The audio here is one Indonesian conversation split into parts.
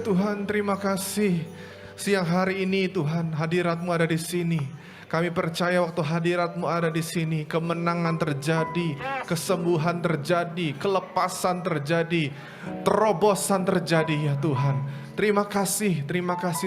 Tuhan, terima kasih. Siang hari ini Tuhan, hadirat-Mu ada di sini. Kami percaya waktu hadirat-Mu ada di sini, kemenangan terjadi, kesembuhan terjadi, kelepasan terjadi, terobosan terjadi ya Tuhan. Terima kasih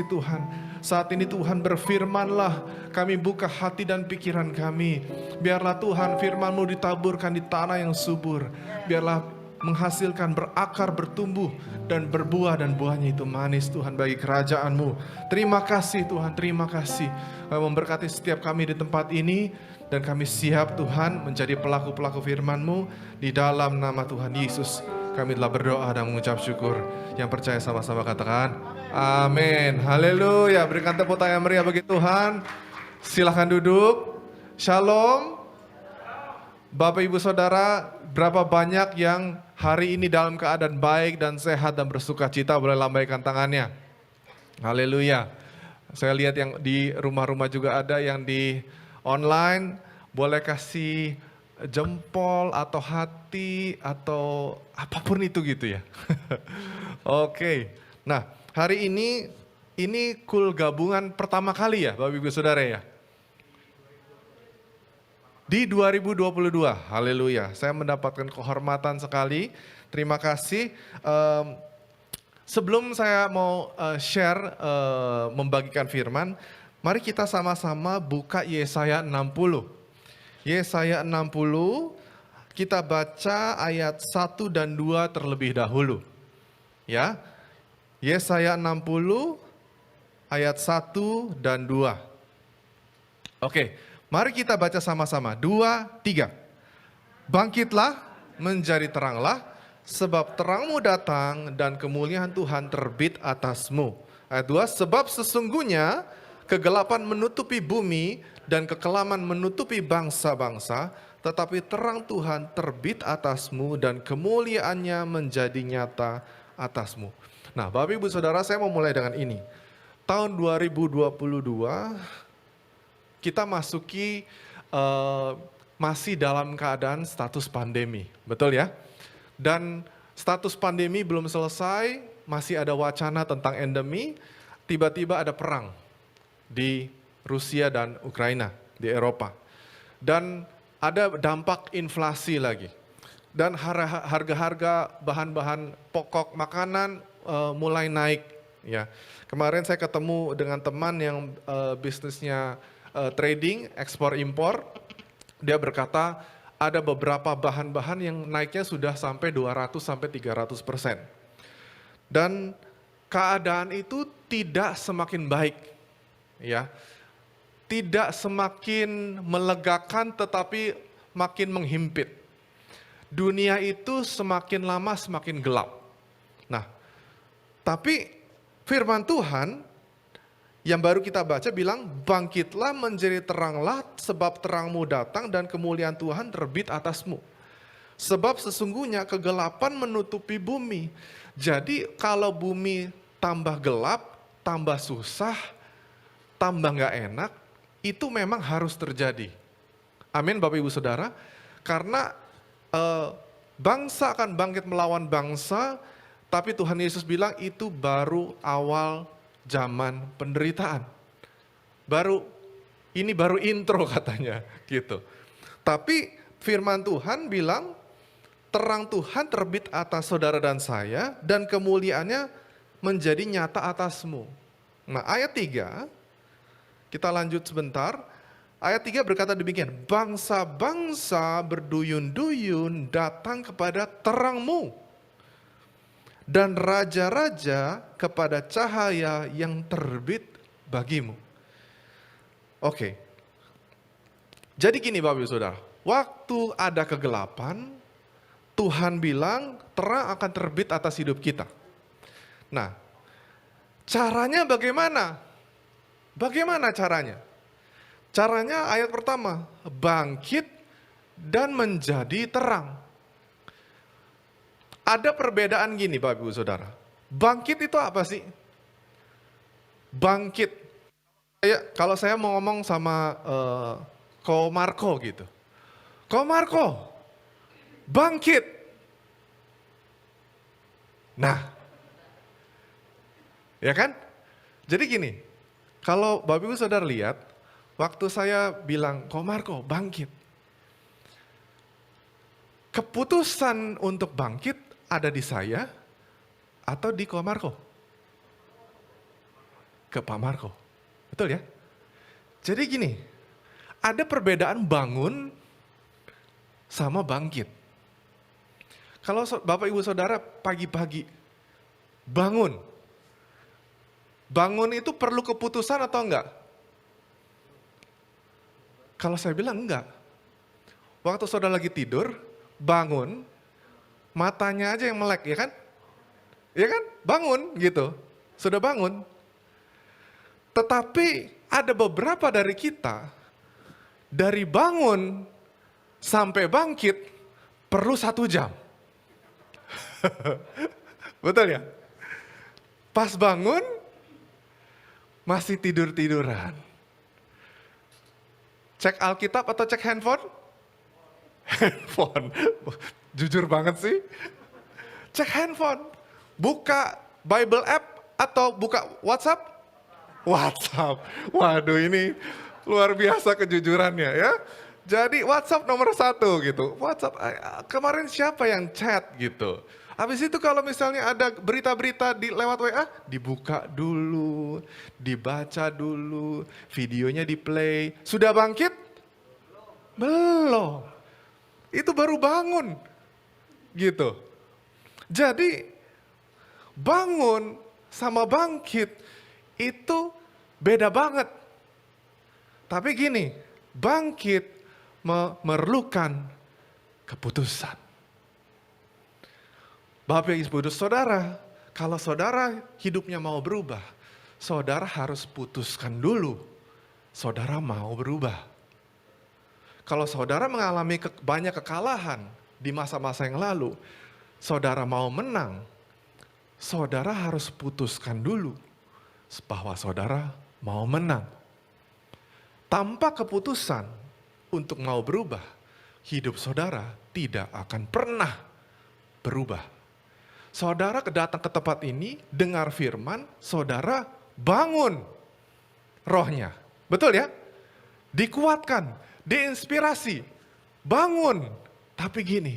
Tuhan. Saat ini Tuhan berfirman-Lah, kami buka hati dan pikiran kami. Biarlah Tuhan firman-Mu ditaburkan di tanah yang subur. Biarlah menghasilkan, berakar, bertumbuh, dan berbuah, dan buahnya itu manis Tuhan bagi kerajaan-Mu. Terima kasih Tuhan, terima kasih. Memberkati setiap kami di tempat ini, dan kami siap Tuhan menjadi pelaku-pelaku firman-Mu di dalam nama Tuhan Yesus. Kami telah berdoa dan mengucap syukur. Yang percaya sama-sama katakan, amin. Haleluya. Berikan tepuk tangan meriah bagi Tuhan. Silahkan duduk. Shalom. Bapak Ibu Saudara, berapa banyak yang hari ini dalam keadaan baik dan sehat dan bersuka cita? Boleh lambaikan tangannya. Haleluya. Saya lihat yang di rumah-rumah juga ada, yang di online. Boleh kasih jempol atau hati atau apapun itu gitu ya. Oke. Nah, hari ini kul gabungan pertama kali ya Bapak Ibu Saudara ya. Di 2022, haleluya. Saya mendapatkan kehormatan sekali. Terima kasih. Sebelum saya mau share, membagikan firman, mari kita sama-sama buka Yesaya 60. Yesaya 60, kita baca ayat 1 dan 2 terlebih dahulu. Ya, Yesaya 60, ayat 1 dan 2. Oke. Mari kita baca sama-sama. 2, 3. Bangkitlah, menjadi teranglah, sebab terangmu datang dan kemuliaan Tuhan terbit atasmu. Ayat 2, sebab sesungguhnya kegelapan menutupi bumi dan kekelaman menutupi bangsa-bangsa, tetapi terang Tuhan terbit atasmu dan kemuliaannya menjadi nyata atasmu. Nah, Bapak Ibu Saudara, saya mau mulai dengan ini. Tahun 2022, kita masuki masih dalam keadaan status pandemi, betul ya? Dan status pandemi belum selesai, masih ada wacana tentang endemi, tiba-tiba ada perang di Rusia dan Ukraina, di Eropa. Dan ada dampak inflasi lagi. Dan harga-harga bahan-bahan pokok makanan mulai naik. Ya. Kemarin saya ketemu dengan teman yang bisnisnya trading, ekspor impor, dia berkata ada beberapa bahan-bahan yang naiknya sudah sampai 200-300%. Dan keadaan itu tidak semakin baik, ya, tidak semakin melegakan tetapi makin menghimpit. Dunia itu semakin lama semakin gelap. Nah, tapi firman Tuhan yang baru kita baca bilang, bangkitlah menjadi teranglah sebab terangmu datang dan kemuliaan Tuhan terbit atasmu. Sebab sesungguhnya kegelapan menutupi bumi. Jadi kalau bumi tambah gelap, tambah susah, tambah gak enak, itu memang harus terjadi. Amin Bapak Ibu Saudara. Karena bangsa akan bangkit melawan bangsa, tapi Tuhan Yesus bilang itu baru awal zaman penderitaan. Ini baru intro katanya gitu. Tapi firman Tuhan bilang terang Tuhan terbit atas saudara dan saya dan kemuliaannya menjadi nyata atasmu. Nah, ayat 3 kita lanjut sebentar. Ayat 3 berkata demikian, bangsa-bangsa berduyun-duyun datang kepada terangmu, dan raja-raja kepada cahaya yang terbit bagimu. Oke. Jadi gini Bapak Ibu Saudara, waktu ada kegelapan, Tuhan bilang terang akan terbit atas hidup kita. Nah, caranya bagaimana? Bagaimana caranya? Caranya ayat pertama, bangkit dan menjadi terang. Ada perbedaan gini Bapak Ibu Saudara. Bangkit itu apa sih? Bangkit. Kalau saya mau ngomong sama Ko Marco gitu. Ko Marco, bangkit. Nah, Ya kan? Jadi gini, kalau Bapak Ibu Saudara lihat, waktu saya bilang, Ko Marco bangkit. Keputusan untuk bangkit ada di saya atau di Ko Marco? Ke Pak Marco. Betul ya? Jadi gini, ada perbedaan bangun sama bangkit. Kalau Bapak Ibu Saudara pagi-pagi bangun. Bangun itu perlu keputusan atau enggak? Kalau saya bilang enggak. Waktu saudara lagi tidur, bangun, matanya aja yang melek, ya kan? Ya kan? Bangun gitu. Sudah bangun. Tetapi ada beberapa dari kita, dari bangun sampai bangkit, perlu 1 jam. Betul ya? Pas bangun, masih tidur-tiduran. Cek Alkitab atau cek handphone? Handphone. Jujur banget sih. Cek handphone. Buka Bible app atau buka WhatsApp? WhatsApp. Waduh, ini luar biasa kejujurannya ya. Jadi WhatsApp nomor 1 gitu. WhatsApp, kemarin siapa yang chat gitu. Habis itu kalau misalnya ada berita-berita lewat WA, dibuka dulu, dibaca dulu, videonya di play. Sudah bangkit? Belum. Itu baru bangun. Gitu. Jadi bangun sama bangkit itu beda banget. Tapi gini, bangkit memerlukan keputusan. Bapak Ibu Saudara, kalau saudara hidupnya mau berubah, saudara harus putuskan dulu, saudara mau berubah. Kalau saudara mengalami banyak kekalahan di masa-masa yang lalu, saudara mau menang, saudara harus putuskan dulu bahwa saudara mau menang. Tanpa keputusan untuk mau berubah, hidup saudara tidak akan pernah berubah. Saudara datang ke tempat ini, dengar firman, saudara bangun rohnya. Betul ya? Dikuatkan, diinspirasi, bangun. Tapi gini,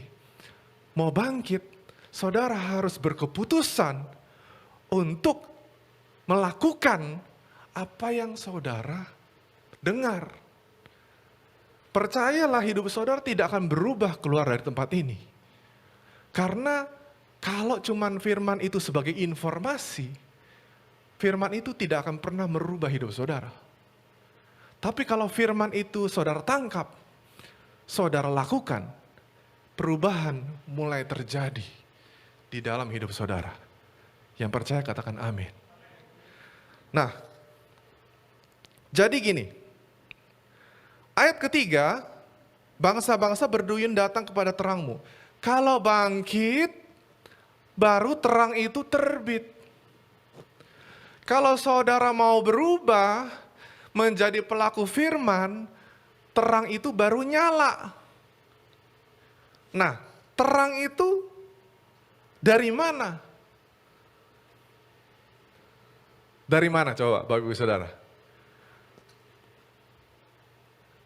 mau bangkit, saudara harus berkeputusan untuk melakukan apa yang saudara dengar. Percayalah, hidup saudara tidak akan berubah keluar dari tempat ini. Karena kalau cuman firman itu sebagai informasi, firman itu tidak akan pernah merubah hidup saudara. Tapi kalau firman itu saudara tangkap, saudara lakukan, perubahan mulai terjadi di dalam hidup saudara. Yang percaya katakan amin. Nah, jadi gini, ayat ketiga, bangsa-bangsa berduyun datang kepada terangmu. Kalau bangkit, baru terang itu terbit. Kalau saudara mau berubah menjadi pelaku firman, terang itu baru nyala. Nah, terang itu dari mana? Dari mana coba Bapak Ibu Saudara?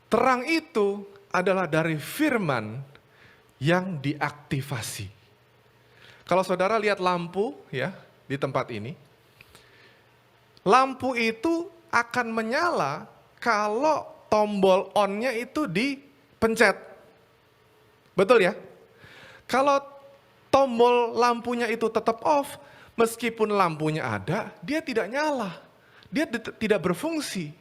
Terang itu adalah dari firman yang diaktifasi. Kalau saudara lihat lampu ya di tempat ini, lampu itu akan menyala kalau tombol on-nya itu dipencet. Betul ya? Kalau tombol lampunya itu tetap off, meskipun lampunya ada, dia tidak nyala. Dia tidak berfungsi.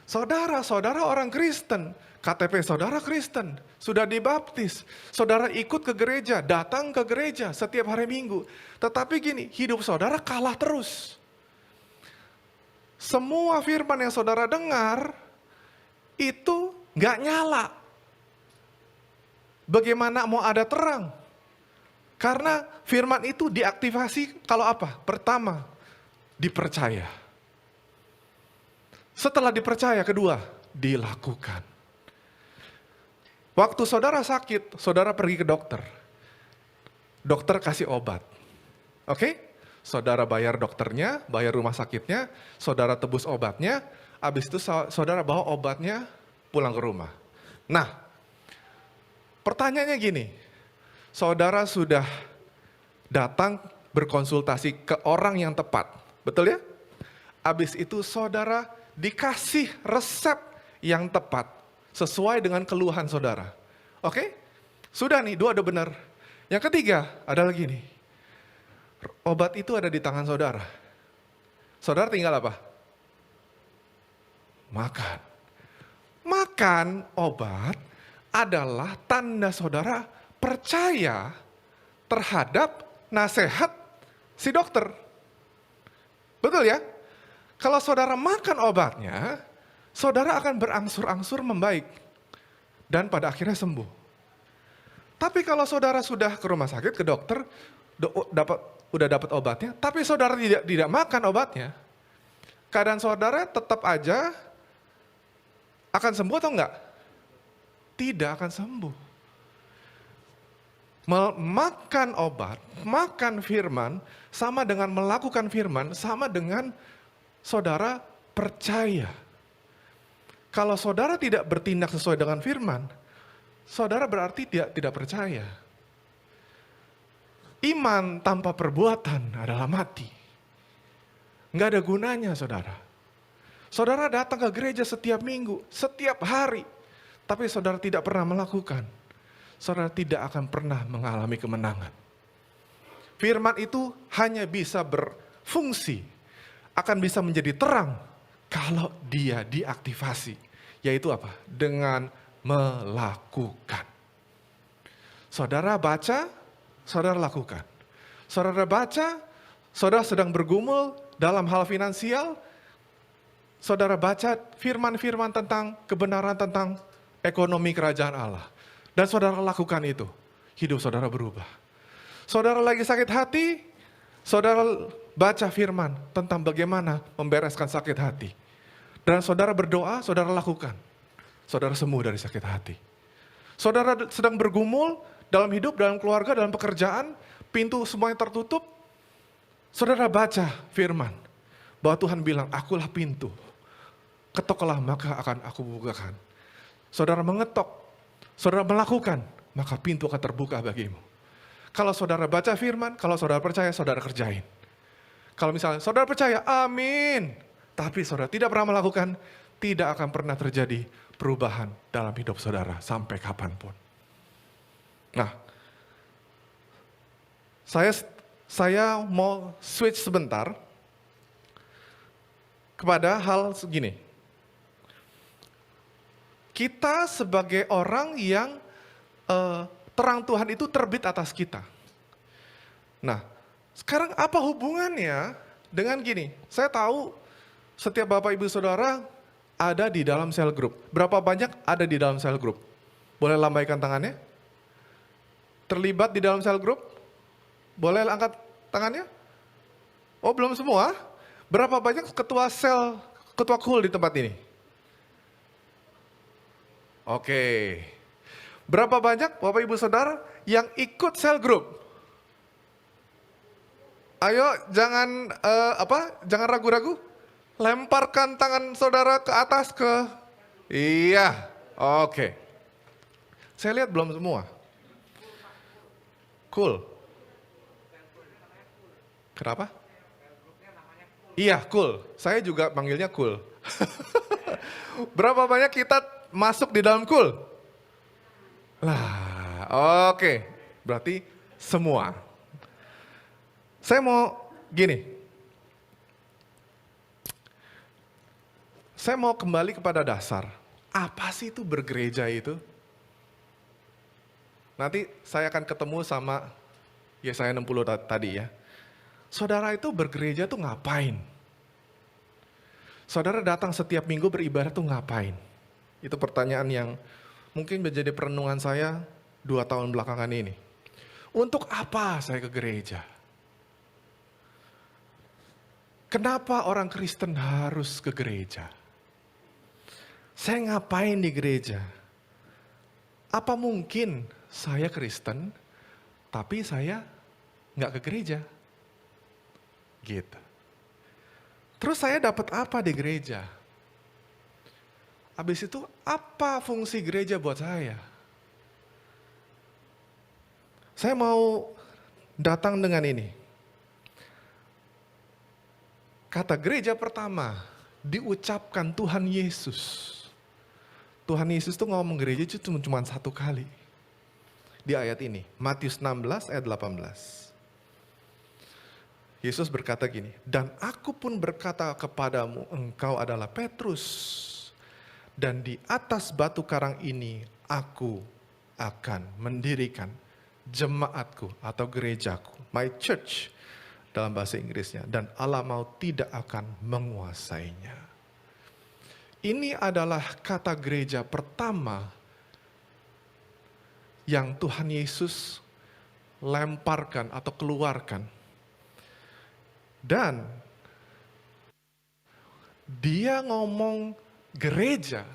Saudara orang Kristen, KTP saudara Kristen, sudah dibaptis, saudara ikut ke gereja, datang ke gereja setiap hari Minggu. Tetapi gini, hidup saudara kalah terus. Semua firman yang saudara dengar, itu gak nyala. Bagaimana mau ada terang? Karena firman itu diaktifasi kalau apa? Pertama, dipercaya. Setelah dipercaya, kedua, dilakukan. Waktu saudara sakit, saudara pergi ke dokter. Dokter kasih obat. Oke? Saudara bayar dokternya, bayar rumah sakitnya, saudara tebus obatnya, habis itu saudara bawa obatnya pulang ke rumah. Nah, pertanyaannya gini, saudara sudah datang berkonsultasi ke orang yang tepat, betul ya? Habis itu saudara dikasih resep yang tepat, sesuai dengan keluhan saudara. Oke? Sudah nih, dua udah benar. Yang ketiga, ada lagi nih. Obat itu ada di tangan saudara. Saudara tinggal apa? Makan. Makan obat adalah tanda saudara percaya terhadap nasihat si dokter. Betul ya? Kalau saudara makan obatnya, saudara akan berangsur-angsur membaik. Dan pada akhirnya sembuh. Tapi kalau saudara sudah ke rumah sakit, ke dokter, udah dapat obatnya, tapi saudara tidak makan obatnya, keadaan saudara tetap aja akan sembuh atau enggak? Tidak akan sembuh. Makan obat, makan firman, sama dengan melakukan firman, sama dengan saudara percaya. Kalau saudara tidak bertindak sesuai dengan firman, saudara berarti tidak percaya. Iman tanpa perbuatan adalah mati. Nggak ada gunanya, saudara. Saudara datang ke gereja setiap minggu, setiap hari, tapi saudara tidak pernah melakukan. Saudara tidak akan pernah mengalami kemenangan. Firman itu hanya bisa berfungsi, akan bisa menjadi terang kalau dia diaktifasi. Yaitu apa? Dengan melakukan. Saudara baca, saudara lakukan. Saudara baca, saudara sedang bergumul dalam hal finansial, saudara baca firman-firman tentang kebenaran tentang ekonomi kerajaan Allah. Dan saudara lakukan itu, hidup saudara berubah. Saudara lagi sakit hati, saudara baca firman tentang bagaimana membereskan sakit hati. Dan saudara berdoa, saudara lakukan. Saudara sembuh dari sakit hati. Saudara sedang bergumul dalam hidup, dalam keluarga, dalam pekerjaan, pintu semuanya tertutup. Saudara baca firman, bahwa Tuhan bilang, akulah pintu. Ketoklah maka akan aku bukakan. Saudara mengetok, saudara melakukan, maka pintu akan terbuka bagimu. Kalau saudara baca firman, kalau saudara percaya, saudara kerjain. Kalau misalnya saudara percaya, amin. Tapi saudara tidak pernah melakukan, tidak akan pernah terjadi perubahan dalam hidup saudara sampai kapanpun. Nah, saya mau switch sebentar kepada hal segini. Kita sebagai orang yang terang Tuhan itu terbit atas kita. Nah, sekarang apa hubungannya dengan gini? Saya tahu setiap Bapak Ibu Saudara ada di dalam cell group. Berapa banyak ada di dalam cell group? Boleh lambaikan tangannya? Terlibat di dalam cell group? Boleh angkat tangannya? Oh, belum semua? Berapa banyak ketua sel, ketua KUL di tempat ini? Oke. Berapa banyak Bapak Ibu Saudara yang ikut cell group? Ayo, jangan jangan ragu-ragu. Lemparkan tangan saudara ke atas iya. Oke. Saya lihat belum semua. Cool. Kenapa? Iya, cool. Saya juga panggilnya cool. Berapa banyak kita masuk di dalam cool? Lah, oke. Berarti semua. Saya mau gini. Saya mau kembali kepada dasar. Apa sih itu bergereja itu? Nanti saya akan ketemu sama Yesaya 60 tadi ya. Saudara itu bergereja tuh ngapain? Saudara datang setiap minggu beribadah tuh ngapain? Itu pertanyaan yang mungkin menjadi perenungan saya 2 tahun belakangan ini. Untuk apa saya ke gereja? Kenapa orang Kristen harus ke gereja? Saya ngapain di gereja? Apa mungkin saya Kristen, tapi saya nggak ke gereja? Gitu. Terus saya dapat apa di gereja? Habis itu apa fungsi gereja buat saya? Saya mau datang dengan ini. Kata gereja pertama diucapkan Tuhan Yesus. Tuhan Yesus tuh ngomong gereja itu cuma satu kali. Di ayat ini, Matius 16 ayat 18. Yesus berkata gini, dan aku pun berkata kepadamu, engkau adalah Petrus. Dan di atas batu karang ini aku akan mendirikan jemaatku atau gerejaku, my church dalam bahasa Inggrisnya, dan Allah maut tidak akan menguasainya. Ini adalah kata gereja pertama yang Tuhan Yesus lemparkan atau keluarkan. Dan dia ngomong gereja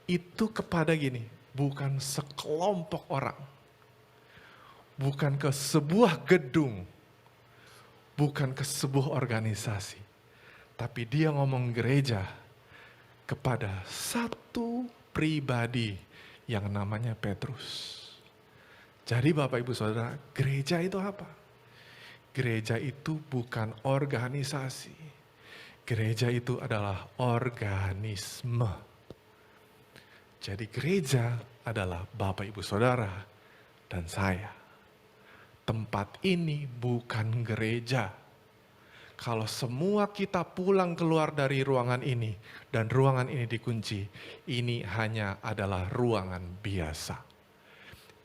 itu kepada gini, bukan sekelompok orang, bukan ke sebuah gedung, bukan ke sebuah organisasi, tapi dia ngomong gereja kepada satu pribadi yang namanya Petrus. Jadi Bapak Ibu Saudara, gereja itu apa? Gereja itu bukan organisasi. Gereja itu adalah organisme. Jadi gereja adalah Bapak Ibu Saudara dan saya. Tempat ini bukan gereja. Kalau semua kita pulang keluar dari ruangan ini dan ruangan ini dikunci, ini hanya adalah ruangan biasa.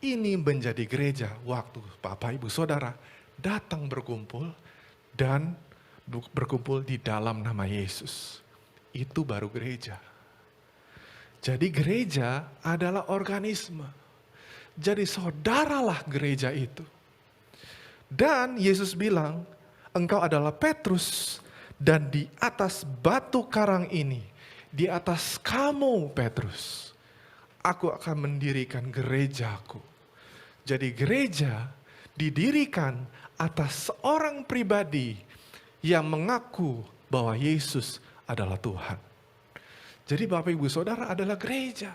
Ini menjadi gereja waktu Bapak Ibu Saudara datang berkumpul dan berkumpul di dalam nama Yesus. Itu baru gereja. Jadi gereja adalah organisme. Jadi saudaralah gereja itu. Dan Yesus bilang, engkau adalah Petrus, dan di atas batu karang ini, di atas kamu Petrus, aku akan mendirikan gerejaku. Jadi gereja didirikan atas seorang pribadi yang mengaku bahwa Yesus adalah Tuhan. Jadi Bapak Ibu Saudara adalah gereja.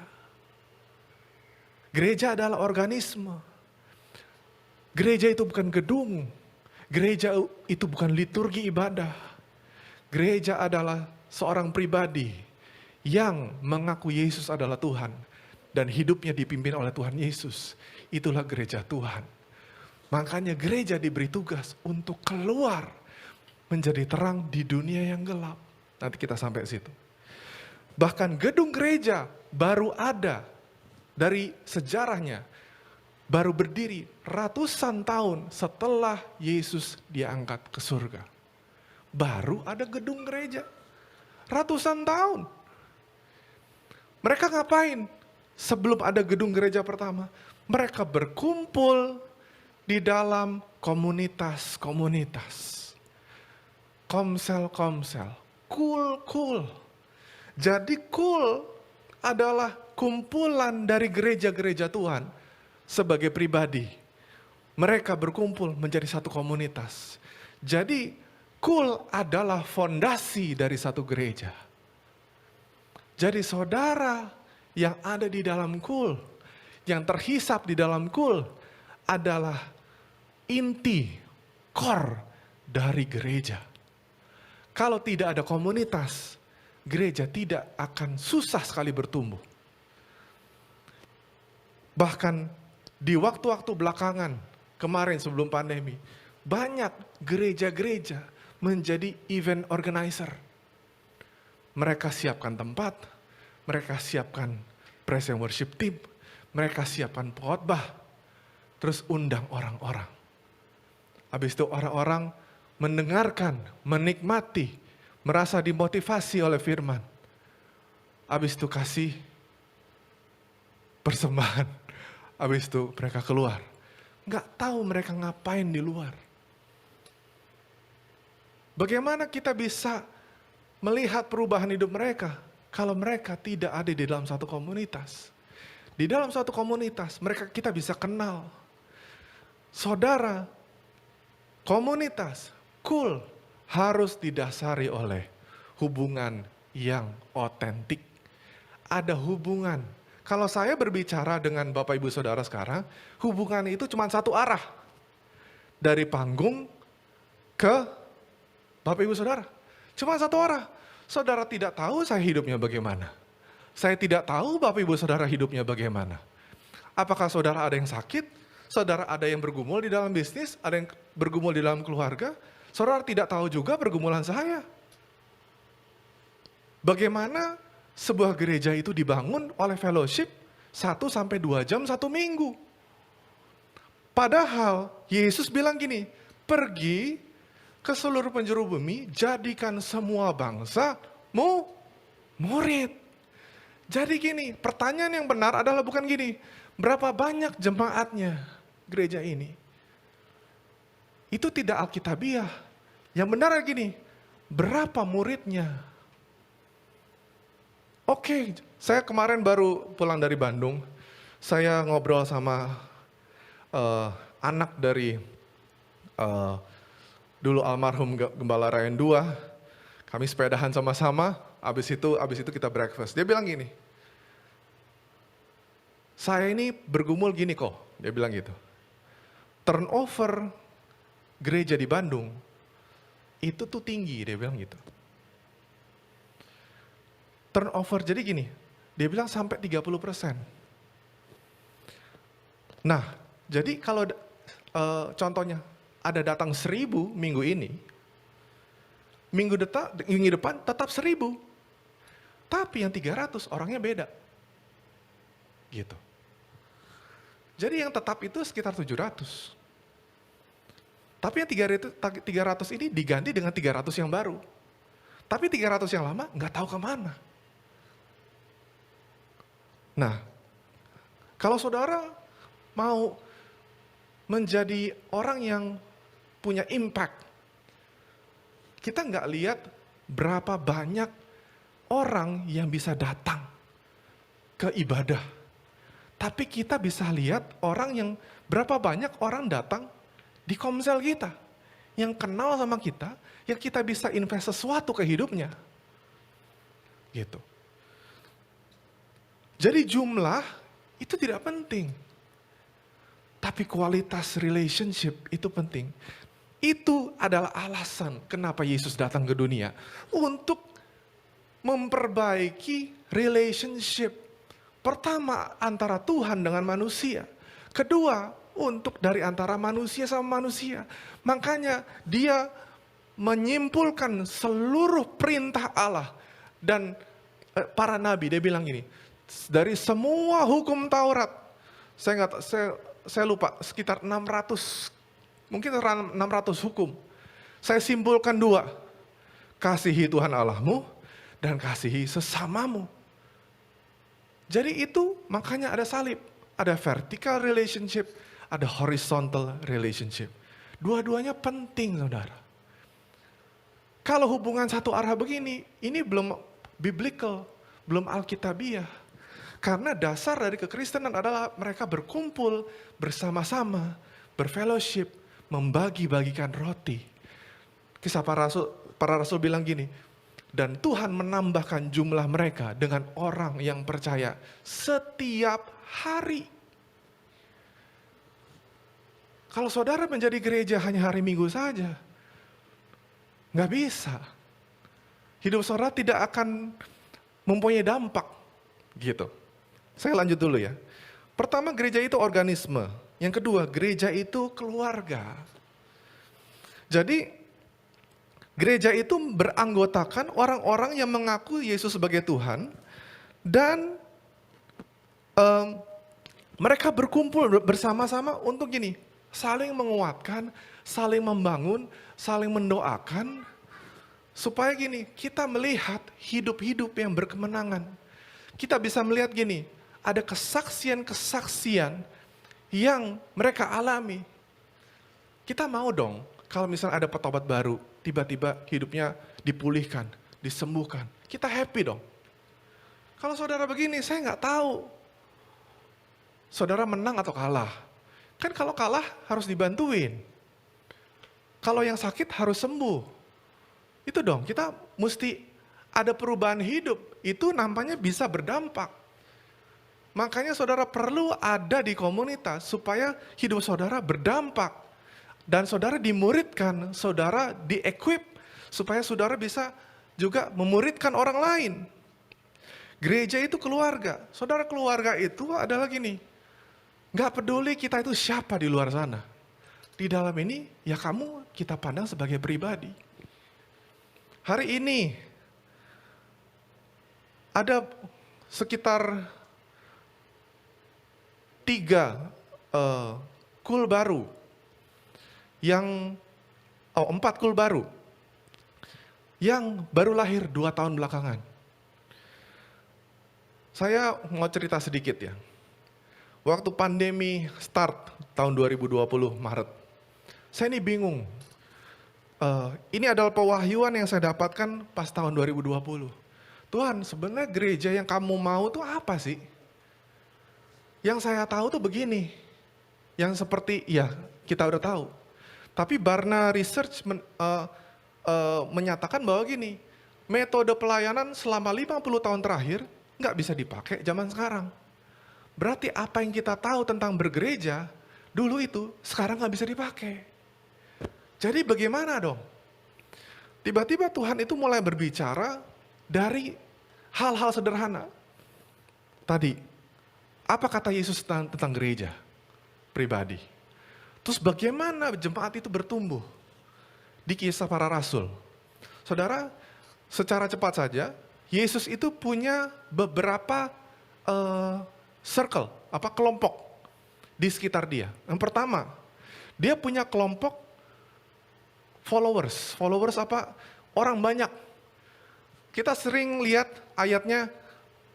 Gereja adalah organisme. Gereja itu bukan gedung. Gereja itu bukan liturgi ibadah. Gereja adalah seorang pribadi yang mengaku Yesus adalah Tuhan. Dan hidupnya dipimpin oleh Tuhan Yesus. Itulah gereja Tuhan. Makanya gereja diberi tugas untuk keluar menjadi terang di dunia yang gelap. Nanti kita sampai ke situ. Bahkan gedung gereja baru ada dari sejarahnya. Baru berdiri ratusan tahun setelah Yesus diangkat ke surga. Baru ada gedung gereja. Ratusan tahun. Mereka ngapain? Sebelum ada gedung gereja pertama. Mereka berkumpul di dalam komunitas-komunitas. Komsel-komsel, kul. Jadi kul adalah kumpulan dari gereja-gereja Tuhan sebagai pribadi. Mereka berkumpul menjadi satu komunitas. Jadi kul adalah fondasi dari satu gereja. Jadi saudara yang ada di dalam kul, yang terhisap di dalam kul adalah inti, core dari gereja. Kalau tidak ada komunitas, gereja tidak akan susah sekali bertumbuh. Bahkan di waktu-waktu belakangan, kemarin sebelum pandemi, banyak gereja-gereja menjadi event organizer. Mereka siapkan tempat, mereka siapkan praise and worship team, mereka siapkan khotbah, terus undang orang-orang. Habis itu orang-orang mendengarkan, menikmati, merasa dimotivasi oleh firman. Habis itu kasih persembahan. Habis itu mereka keluar. Nggak tahu mereka ngapain di luar. Bagaimana kita bisa melihat perubahan hidup mereka kalau mereka tidak ada di dalam satu komunitas? Di dalam satu komunitas kita bisa kenal. Saudara, komunitas, cool, harus didasari oleh hubungan yang otentik. Ada hubungan. Kalau saya berbicara dengan Bapak Ibu Saudara sekarang, hubungan itu cuma satu arah. Dari panggung ke Bapak Ibu Saudara. Cuma satu arah. Saudara tidak tahu saya hidupnya bagaimana. Saya tidak tahu Bapak Ibu Saudara hidupnya bagaimana. Apakah saudara ada yang sakit? Saudara ada yang bergumul di dalam bisnis? Ada yang bergumul di dalam keluarga? Saudara tidak tahu juga pergumulan saya. Bagaimana sebuah gereja itu dibangun oleh fellowship 1-2 jam 1 minggu. Padahal Yesus bilang gini, pergi ke seluruh penjuru bumi, jadikan semua bangsa murid. Jadi gini, pertanyaan yang benar adalah bukan gini, berapa banyak jemaatnya gereja ini? Itu tidak alkitabiah. Yang benar gini, berapa muridnya? Oke, saya kemarin baru pulang dari Bandung. Saya ngobrol sama anak dari dulu almarhum Gembala Rayen II. Kami sepedahan sama-sama, abis itu kita breakfast. Dia bilang gini, saya ini bergumul gini kok, dia bilang gitu. Turnover gereja di Bandung, itu tuh tinggi, dia bilang gitu. Turnover, jadi gini, dia bilang sampai 30%. Nah, jadi kalau contohnya, ada datang 1.000 minggu ini, minggu depan tetap 1.000. Tapi yang 300 orangnya beda. Gitu. Jadi yang tetap itu sekitar 700. Tapi yang 300 ini diganti dengan 300 yang baru. Tapi 300 yang lama nggak tahu kemana. Nah, kalau saudara mau menjadi orang yang punya impact, kita nggak lihat berapa banyak orang yang bisa datang ke ibadah. Tapi kita bisa lihat berapa banyak orang datang di komsel kita, yang kenal sama kita, yang kita bisa invest sesuatu ke hidupnya. Gitu. Jadi jumlah itu tidak penting. Tapi kualitas relationship itu penting. Itu adalah alasan kenapa Yesus datang ke dunia. Untuk memperbaiki relationship. Pertama, antara Tuhan dengan manusia. Kedua, untuk dari antara manusia sama manusia. Makanya dia menyimpulkan seluruh perintah Allah. Dan para nabi, dia bilang gini, dari semua hukum Taurat, saya lupa, sekitar 600, mungkin 600 hukum. Saya simpulkan 2, kasihi Tuhan Allahmu dan kasihi sesamamu. Jadi itu makanya ada salib, ada vertical relationship, ada horizontal relationship. Dua-duanya penting, saudara. Kalau hubungan satu arah begini, ini belum biblical, belum alkitabiah. Karena dasar dari kekristenan adalah mereka berkumpul bersama-sama, berfellowship, membagi-bagikan roti. Kisah para rasul bilang gini, dan Tuhan menambahkan jumlah mereka dengan orang yang percaya setiap hari. Kalau saudara menjadi gereja hanya hari Minggu saja, nggak bisa. Hidup saudara tidak akan mempunyai dampak. Gitu. Saya lanjut dulu ya. Pertama, gereja itu organisme. Yang kedua, gereja itu keluarga. Jadi, gereja itu beranggotakan orang-orang yang mengaku Yesus sebagai Tuhan. Dan mereka berkumpul bersama-sama untuk gini, saling menguatkan, saling membangun, saling mendoakan. Supaya gini, kita melihat hidup-hidup yang berkemenangan. Kita bisa melihat gini, ada kesaksian-kesaksian yang mereka alami. Kita mau dong, kalau misalnya ada petobat baru, tiba-tiba hidupnya dipulihkan, disembuhkan. Kita happy dong. Kalau saudara begini, saya nggak tahu. Saudara menang atau kalah. Kan kalau kalah harus dibantuin. Kalau yang sakit harus sembuh. Itu dong, kita mesti ada perubahan hidup. Itu nampaknya bisa berdampak. Makanya saudara perlu ada di komunitas supaya hidup saudara berdampak. Dan saudara dimuridkan, saudara di-equip supaya saudara bisa juga memuridkan orang lain. Gereja itu keluarga. Saudara, keluarga itu adalah gini. Gak peduli kita itu siapa di luar sana. Di dalam ini ya kamu kita pandang sebagai pribadi. Hari ini ada sekitar 3 kul baru yang 4 kul baru yang baru lahir 2 tahun belakangan. Saya mau cerita sedikit ya. Waktu pandemi start tahun 2020 Maret, saya ini bingung. Ini adalah pewahyuan yang saya dapatkan pas tahun 2020. Tuhan, sebenarnya gereja yang kamu mau tuh apa sih? Yang saya tahu tuh begini, yang seperti, ya kita udah tahu. Tapi Barna Research menyatakan bahwa gini, metode pelayanan selama 50 tahun terakhir nggak bisa dipakai zaman sekarang. Berarti apa yang kita tahu tentang bergereja, dulu itu sekarang nggak bisa dipakai. Jadi bagaimana dong? Tiba-tiba Tuhan itu mulai berbicara dari hal-hal sederhana. Tadi, apa kata Yesus tentang gereja pribadi? Terus bagaimana jemaat itu bertumbuh? Di Kisah Para Rasul. Saudara, secara cepat saja, Yesus itu punya beberapa kelompok di sekitar dia. Yang pertama, dia punya kelompok followers. Followers apa? Orang banyak. Kita sering lihat ayatnya,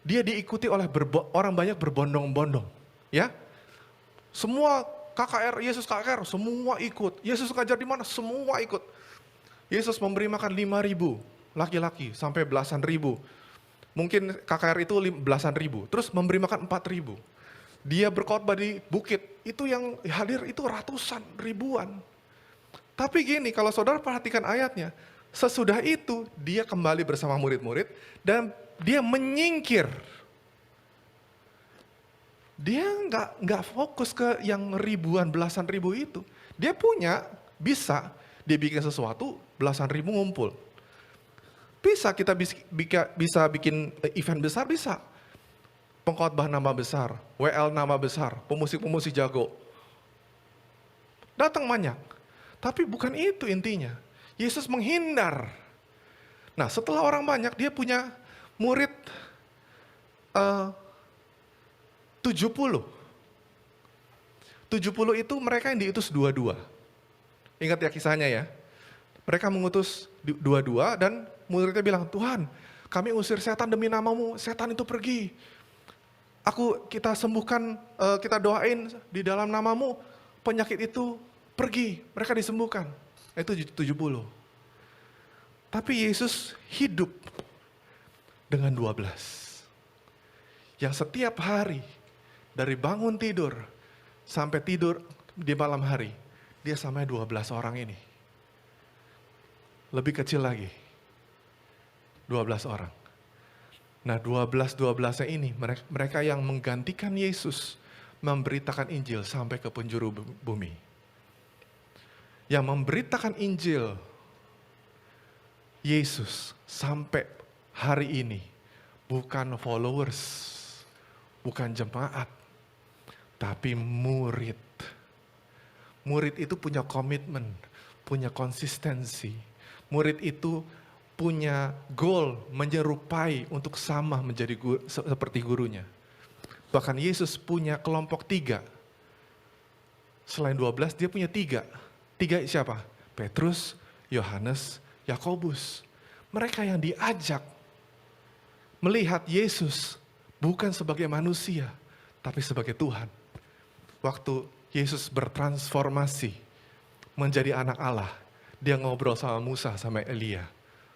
dia diikuti oleh orang banyak berbondong-bondong. Ya, semua KKR, Yesus KKR, semua ikut. Yesus ngajar di mana? Semua ikut. Yesus memberi makan 5.000 laki-laki sampai belasan ribu. Mungkin KKR itu belasan ribu. Terus memberi makan 4.000. Dia berkhotbah di bukit, itu yang hadir itu ratusan, ribuan. Tapi gini, kalau saudara perhatikan ayatnya, sesudah itu dia kembali bersama murid-murid dan dia menyingkir. Dia nggak fokus ke yang ribuan, belasan ribu itu. Dia punya, bisa dia bikin sesuatu, belasan ribu ngumpul. Bisa kita bisa bikin event besar, bisa. Pengkhotbah nama besar, WL nama besar, pemusik-pemusik jago. Datang banyak. Tapi bukan itu intinya. Yesus menghindar. Nah, setelah orang banyak, dia punya murid 70. 70 itu mereka yang diutus 2-2. Ingat ya kisahnya ya. Mereka mengutus 2-2 dan muridnya bilang, Tuhan, kami usir setan demi namamu, setan itu pergi. Kita sembuhkan, kita doain di dalam namamu, penyakit itu pergi, mereka disembuhkan. Itu 70. Tapi Yesus hidup dengan 12. Yang setiap hari, dari bangun tidur, sampai tidur di malam hari, dia sama 12 orang ini. Lebih kecil lagi, 12 orang. Nah 12-12-nya ini, mereka yang menggantikan Yesus, memberitakan Injil sampai ke penjuru bumi. Yang memberitakan Injil Yesus sampai hari ini, bukan followers, bukan jemaat, tapi murid. Murid itu punya komitmen, punya konsistensi. Murid itu punya goal menyerupai untuk sama menjadi seperti gurunya. Bahkan Yesus punya kelompok 3. Selain 12, dia punya 3. 3 siapa? Petrus, Yohanes, Yakobus. Mereka yang diajak melihat Yesus bukan sebagai manusia, tapi sebagai Tuhan. Waktu Yesus bertransformasi menjadi anak Allah, dia ngobrol sama Musa, sama Elia.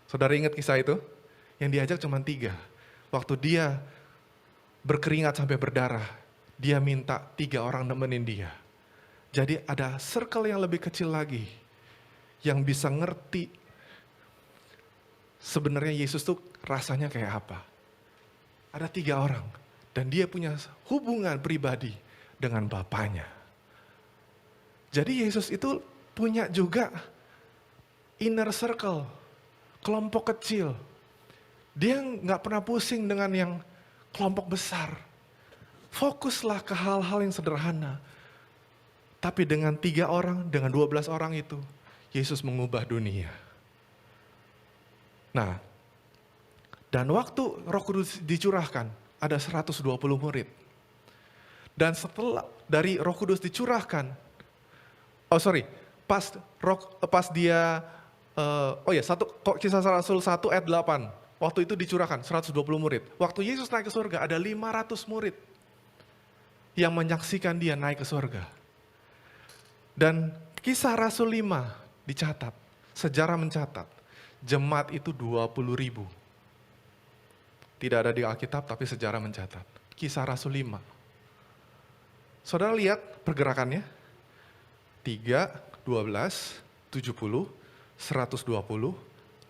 Saudara ingat kisah itu? Yang diajak cuma 3. Waktu dia berkeringat sampai berdarah, dia minta 3 orang nemenin dia. Jadi ada circle yang lebih kecil lagi, yang bisa ngerti sebenarnya Yesus tuh rasanya kayak apa. Ada 3 orang dan dia punya hubungan pribadi dengan Bapaknya. Jadi Yesus itu punya juga inner circle, kelompok kecil. Dia nggak pernah pusing dengan yang kelompok besar. Fokuslah ke hal-hal yang sederhana. Tapi dengan 3 orang, dengan 12 orang itu, Yesus mengubah dunia. Nah, dan waktu Roh Kudus dicurahkan, ada 120 murid. Dan setelah dari Roh Kudus dicurahkan, pas dia, Kisah Rasul 1 ayat 8, waktu itu dicurahkan 120 murid. Waktu Yesus naik ke surga, ada 500 murid yang menyaksikan dia naik ke surga. Dan Kisah Rasul 5 dicatat, sejarah mencatat, jemaat itu 20.000. Tidak ada di Alkitab, tapi sejarah mencatat. Kisah Rasul 5. Saudara lihat pergerakannya, 3, 12, 70, 120,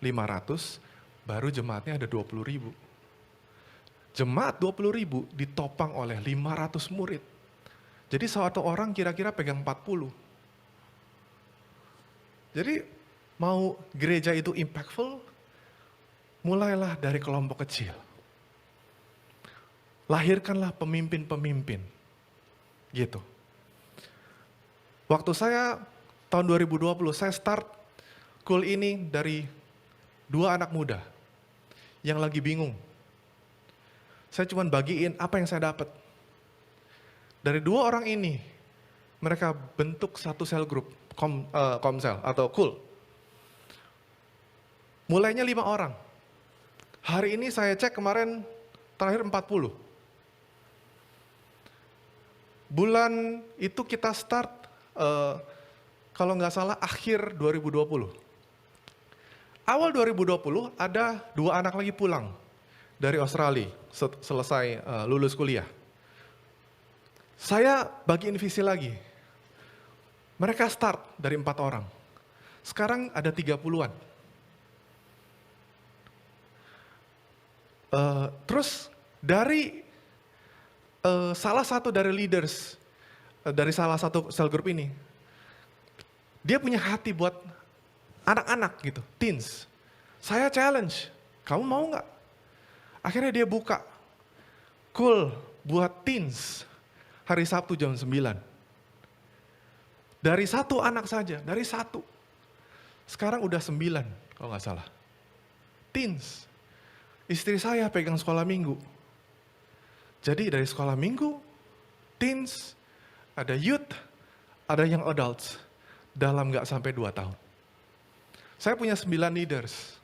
500, baru jemaatnya ada 20.000. Jemaat 20.000 ditopang oleh 500 murid. Jadi satu orang kira-kira pegang 40. Jadi mau gereja itu impactful, mulailah dari kelompok kecil. Lahirkanlah pemimpin-pemimpin. Gitu. Waktu saya tahun 2020, saya start cool ini dari 2 anak muda yang lagi bingung. Saya cuma bagiin apa yang saya dapat. Dari 2 orang ini, mereka bentuk satu sel group, komsel atau cool. Mulainya 5 orang. Hari ini saya cek kemarin terakhir 40. Bulan itu kita start, kalau nggak salah akhir 2020. Awal 2020 ada 2 anak lagi pulang dari Australia selesai lulus kuliah. Saya bagiin visi lagi. Mereka start dari 4 orang. Sekarang ada 30-an. Terus dari salah satu dari leaders, dari salah satu cell group ini, dia punya hati buat anak-anak gitu, teens. Saya challenge, kamu mau nggak? Akhirnya dia buka, cool buat teens, hari Sabtu jam 9. Dari 1 anak saja, dari 1. Sekarang udah 9, kalau nggak salah. Teens. Istri saya pegang sekolah minggu. Jadi dari sekolah minggu, teens, ada youth, ada young adults, dalam nggak sampai 2 tahun. Saya punya 9 leaders,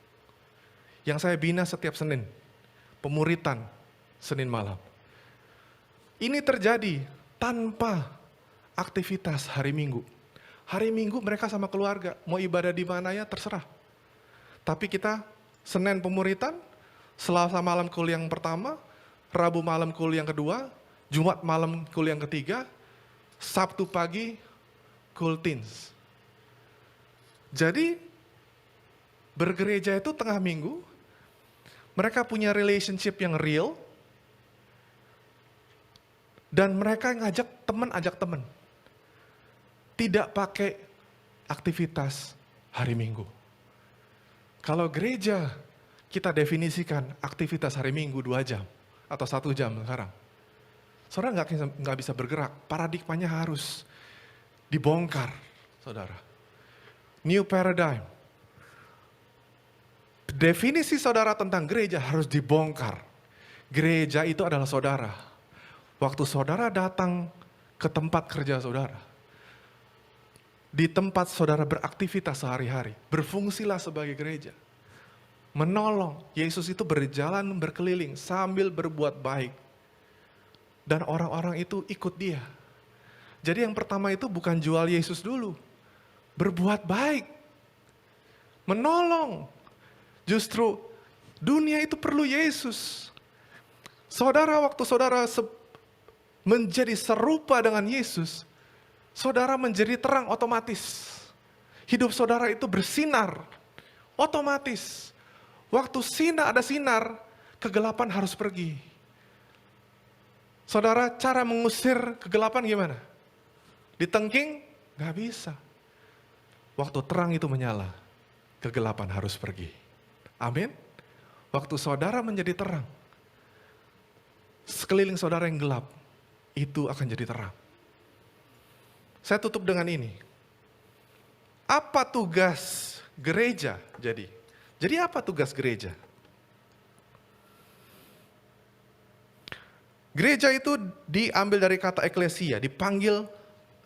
yang saya bina setiap Senin, pemuritan Senin malam. Ini terjadi tanpa aktivitas hari Minggu. Hari Minggu mereka sama keluarga, mau ibadah di mana ya terserah. Tapi kita Senin pemuritan, Selasa malam kuliah yang pertama, Rabu malam kul yang kedua, Jumat malam kul yang ketiga, Sabtu pagi kul teens. Jadi bergereja itu tengah minggu, mereka punya relationship yang real, dan mereka ngajak teman. Tidak pakai aktivitas hari Minggu. Kalau gereja, kita definisikan aktivitas hari Minggu 2 jam. Atau 1 jam sekarang. Saudara nggak bisa bergerak, paradigmanya harus dibongkar, saudara. New paradigm. Definisi saudara tentang gereja harus dibongkar. Gereja itu adalah saudara. Waktu saudara datang ke tempat kerja saudara, di tempat saudara beraktivitas sehari-hari, berfungsilah sebagai gereja. Menolong, Yesus itu berjalan berkeliling sambil berbuat baik. Dan orang-orang itu ikut dia. Jadi yang pertama itu bukan jual Yesus dulu. Berbuat baik. Menolong. Justru dunia itu perlu Yesus. Saudara, waktu saudara menjadi serupa dengan Yesus, saudara menjadi terang otomatis. Hidup saudara itu bersinar otomatis. Waktu ada sinar, kegelapan harus pergi. Saudara, cara mengusir kegelapan gimana? Ditengking? Gak bisa. Waktu terang itu menyala, kegelapan harus pergi. Amin. Waktu saudara menjadi terang, sekeliling saudara yang gelap, itu akan jadi terang. Saya tutup dengan ini. Apa tugas gereja jadi? Jadi apa tugas gereja? Gereja itu diambil dari kata eklesia, dipanggil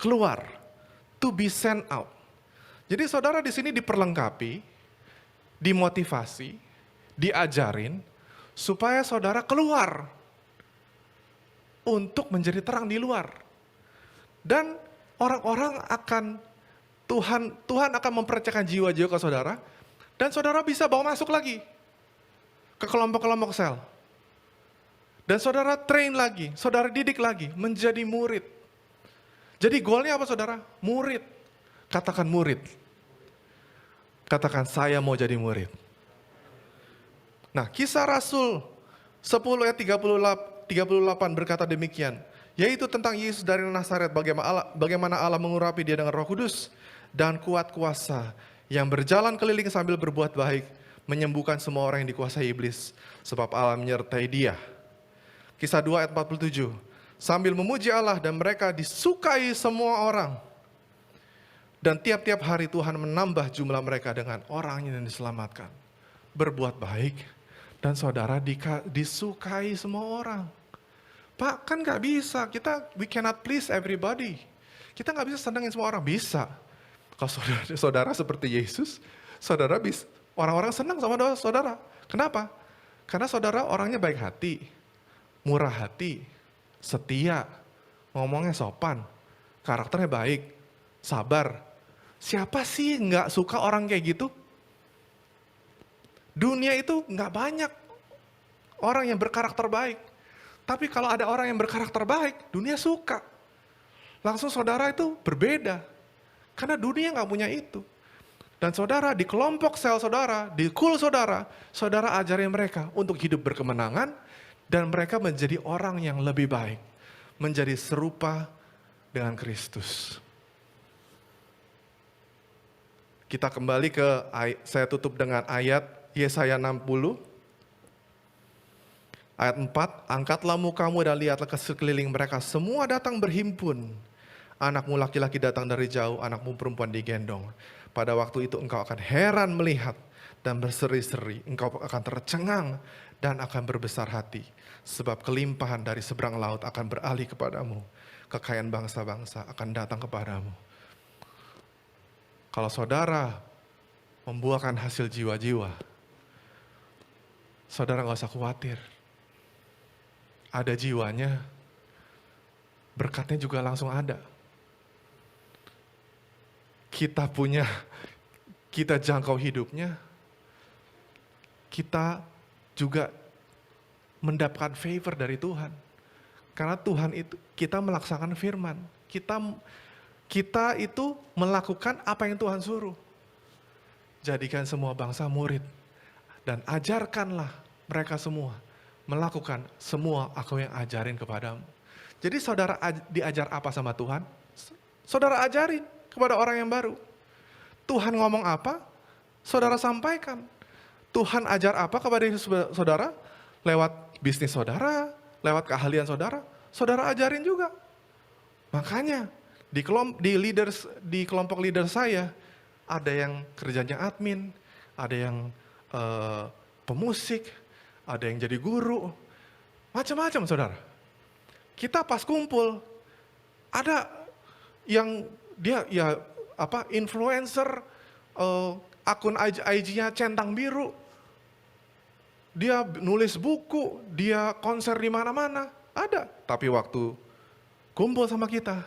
keluar, to be sent out. Jadi saudara di sini diperlengkapi, dimotivasi, diajarin, supaya saudara keluar untuk menjadi terang di luar. Dan orang-orang akan, Tuhan akan mempercayakan jiwa-jiwa ke saudara, dan saudara bisa bawa masuk lagi ke kelompok-kelompok sel. Dan saudara train lagi, saudara didik lagi, menjadi murid. Jadi goalnya apa saudara? Murid. Katakan murid. Katakan saya mau jadi murid. Nah, Kisah Rasul 10 ayat 38 berkata demikian. Yaitu tentang Yesus dari Nazaret, bagaimana Allah mengurapi dia dengan Roh Kudus dan kuat kuasa, yang berjalan keliling sambil berbuat baik, menyembuhkan semua orang yang dikuasai iblis, sebab Allah menyertai dia. Kisah 2 ayat 47, sambil memuji Allah dan mereka disukai semua orang. Dan tiap-tiap hari Tuhan menambah jumlah mereka dengan orang yang diselamatkan. Berbuat baik dan saudara disukai semua orang. Pak, kan gak bisa, we cannot please everybody. Kita gak bisa senangin semua orang, bisa. Kalau saudara seperti Yesus, orang-orang senang sama saudara. Kenapa? Karena saudara orangnya baik hati, murah hati, setia, ngomongnya sopan, karakternya baik, sabar. Siapa sih nggak suka orang kayak gitu? Dunia itu nggak banyak orang yang berkarakter baik. Tapi kalau ada orang yang berkarakter baik, dunia suka. Langsung saudara itu berbeda. Karena dunia nggak punya itu. Dan saudara di kelompok sel saudara, di kul saudara, saudara ajarin mereka untuk hidup berkemenangan, dan mereka menjadi orang yang lebih baik. Menjadi serupa dengan Kristus. Kita kembali saya tutup dengan ayat Yesaya 60. Ayat 4, angkatlah mukamu dan lihatlah ke sekeliling mereka, semua datang berhimpun. Anakmu laki-laki datang dari jauh, anakmu perempuan digendong. Pada waktu itu engkau akan heran melihat dan berseri-seri, engkau akan tercengang dan akan berbesar hati. Sebab kelimpahan dari seberang laut akan beralih kepadamu. Kekayaan bangsa-bangsa akan datang kepadamu. Kalau saudara membuahkan hasil jiwa-jiwa, saudara gak usah khawatir. Ada jiwanya, berkatnya juga langsung ada. Kita jangkau hidupnya, kita juga mendapatkan favor dari Tuhan. Karena Tuhan itu, kita melaksanakan firman. Kita itu melakukan apa yang Tuhan suruh. Jadikan semua bangsa murid. Dan ajarkanlah mereka semua melakukan semua aku yang ajarin kepadamu. Jadi saudara diajar apa sama Tuhan? Saudara ajarin kepada orang yang baru. Tuhan ngomong apa? Saudara sampaikan. Tuhan ajar apa kepada saudara? Lewat bisnis saudara, lewat keahlian saudara, saudara ajarin juga. Makanya di kelompok leader saya, ada yang kerjanya admin, ada yang pemusik, ada yang jadi guru, macam-macam saudara. Kita pas kumpul, ada yang dia influencer, akun IG-nya centang biru, dia nulis buku, dia konser di mana-mana, ada. Tapi waktu kumpul sama kita,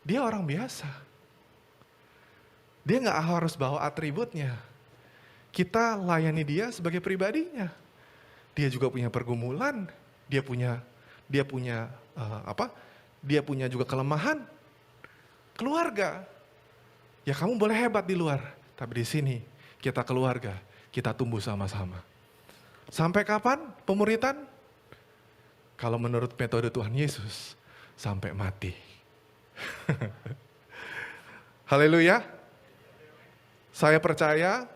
dia orang biasa. Dia nggak harus bawa atributnya. Kita layani dia sebagai pribadinya. Dia juga punya pergumulan, dia punya juga kelemahan. Keluarga. Ya kamu boleh hebat di luar, tapi di sini kita keluarga. kita tumbuh sama-sama. Sampai kapan pemuritan? Kalau menurut metode Tuhan Yesus, sampai mati. Haleluya. Saya percaya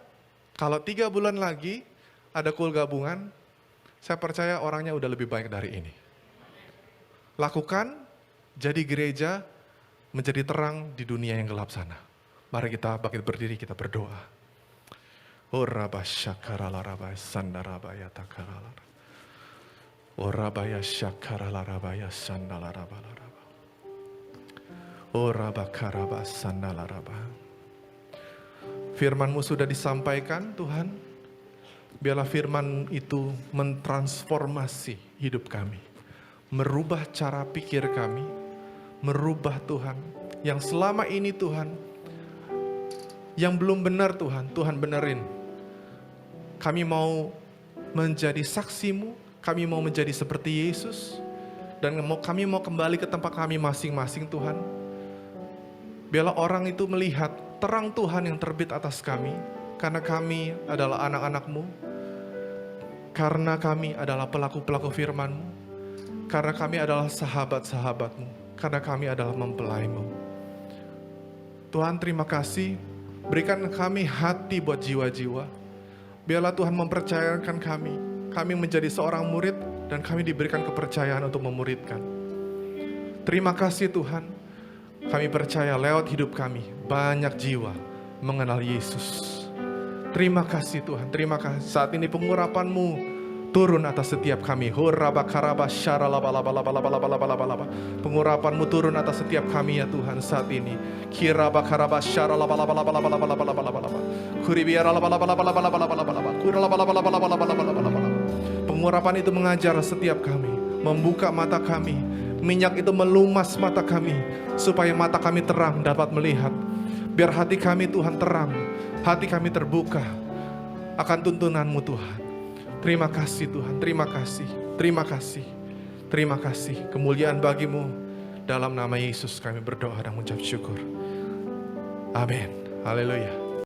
kalau 3 bulan lagi ada kul gabungan, saya percaya orangnya udah lebih baik dari ini. Lakukan, jadi gereja, menjadi terang di dunia yang gelap sana. Mari kita bangkit berdiri, kita berdoa. Oh rabasyakarala sandarabaya takarala. Oh rabaya syakarala rabaya sandalaра바라라바. Oh rabakaraba sandalaraba. Firman-Mu sudah disampaikan Tuhan. Biarlah firman itu mentransformasi hidup kami. Merubah cara pikir kami. Merubah Tuhan. Yang selama ini Tuhan, yang belum benar Tuhan, Tuhan benerin. Kami mau menjadi saksi-Mu, kami mau menjadi seperti Yesus, dan kami mau kembali ke tempat kami masing-masing Tuhan. Biarlah orang itu melihat terang Tuhan yang terbit atas kami, karena kami adalah anak-anak-Mu, karena kami adalah pelaku-pelaku firman-Mu, karena kami adalah sahabat-sahabat-Mu, karena kami adalah mempelai-Mu. Tuhan terima kasih, berikan kami hati buat jiwa-jiwa. Biarlah Tuhan mempercayakan kami menjadi seorang murid dan kami diberikan kepercayaan untuk memuridkan. Terima kasih Tuhan, kami percaya lewat hidup kami banyak jiwa mengenal Yesus. Terima kasih Tuhan, terima kasih. Saat ini pengurapan-Mu turun atas setiap kami. Pengurapan-Mu turun atas setiap kami ya Tuhan saat ini. Pengurapan itu mengajar setiap kami, membuka mata kami. Minyak itu melumas mata kami, supaya mata kami terang dapat melihat. Biar hati kami Tuhan terang, hati kami terbuka akan tuntunan-Mu Tuhan. Terima kasih Tuhan, terima kasih, terima kasih, terima kasih. Kemuliaan bagi-Mu. Dalam nama Yesus kami berdoa dan mengucap syukur. Amin. Haleluya.